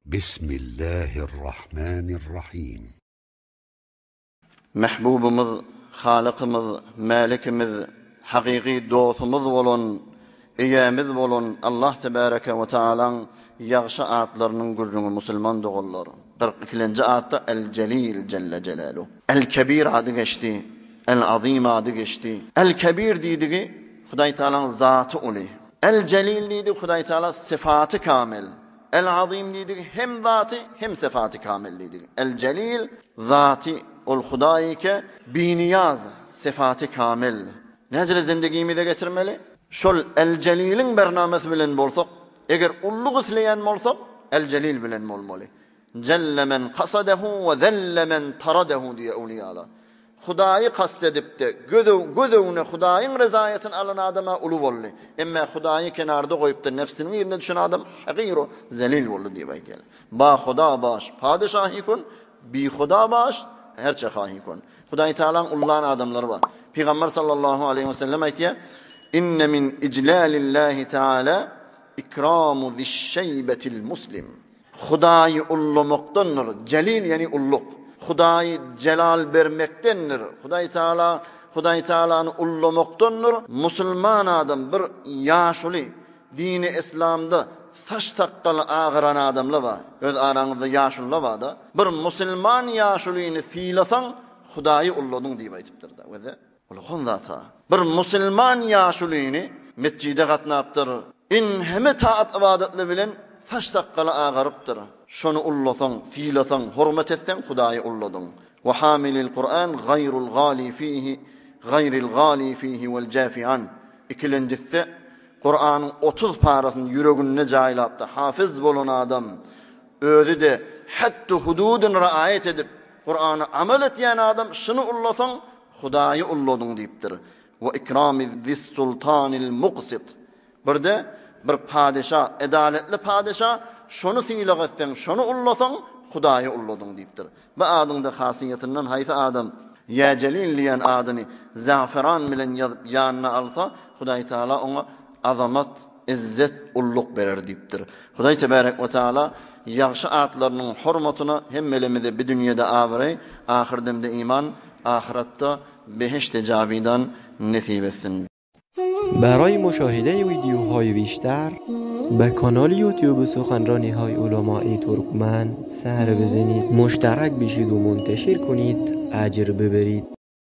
Bismillahirrahmanirrahim. Mehbubumuz, Halıkımız, Malikimiz, hakiki dostumuz bolun, iyemiz bolun Allah Tebareke ve Teala'nın yağşı atlarının gurrunu Müslüman doğullar. 42. atta El-Celil Celle Celaluhu. El-Kebir adı geçti, El-Azim adı geçti. El-Kebir dediği Huday Teala'nın zatı uli. El-Celil dediği Huday Teala sıfatı kamil. El-Azim dediği hem zatı hem sıfatı kamil dediği. El-Celil zatı ol Hudayi ke biniyaz sıfatı kamil. Necre zindagimi de getirmeli? Şol El-Celil'in bernamesi bilen bolsak, eğer ulluk isleyen bolsak, El-Celil bilen bolmalı. Celle men kasadehu ve zelle men taradehu diye uliyalar. Hudayi kastedip de gözüne Hudayi'nin rezayetini alan adama ulu bollu. Emme Hudayi kenarda koyup da nefsinin yerine düşen adam hakiro zelil bollu diye baykel. Ba Huda baş padişahi kun, bi Huda baş her çehahi kun. Hudayi Teala'nın ullan adamları var. Peygamber sallallahu aleyhi ve sellem ayetiye inne min iclalillahi Teala ikramu zişşeybetil muslim. Hudayi ullumaktandır. Celil yani ulluk. Hudayi celal vermektendir. Hudayi Teala'nı ullumaktandır. Müslüman adam bir yaşlı dini İslam'da taş takkalı ağıran adamla var. Öz aranızda yaşlılar var da. Bir Müslüman yaşlılığını filasan Hudayi ulladın diye aytıptır da. Ve de ulukun zata. Bir Müslüman yaşlılığını mescide katnaptır. İn heme taat ibadetle bilen taş takkalı ağarıptır. Şonu ullasan, fiilasan, hurmet etsen Hudayi ulladın. Ve hamilil Kur'an gayrul gali fihi vel cafi'an. İkincisi Kur'an'ın 30 parasını yüreğine cayilaptı. Hafız bolun adam. Özü de hatta hududun riayet edip Kur'an'a amel etyen adam şunu ullasan Hudayi ulladın deyiptir. Ve ikramiz zis sultanil muqsit. Bir de bir padişah, adaletli padişah şonu fiilag etsen, şonu ullasan Hudayi ulladın deyiptir. Bu adın da hasiyetinden hayta adam ya celil diyen adını zaferan bilen yazıp yanına alsa Hudayi Teala ona azamat, izzet, ulluk verir deyiptir. Hudayi Tebarek ve Teala yaxşı atlarının hurmatına hem elimize bir dünyada avray, ahirdemde iman, ahirette beheşt cavidan nasip etsin. برای مشاهده ویدیوهای بیشتر به کانال یوتیوب سخنرانی‌های علماء ترکمن سر بزنید، مشترک بشید و منتشر کنید، اجر ببرید.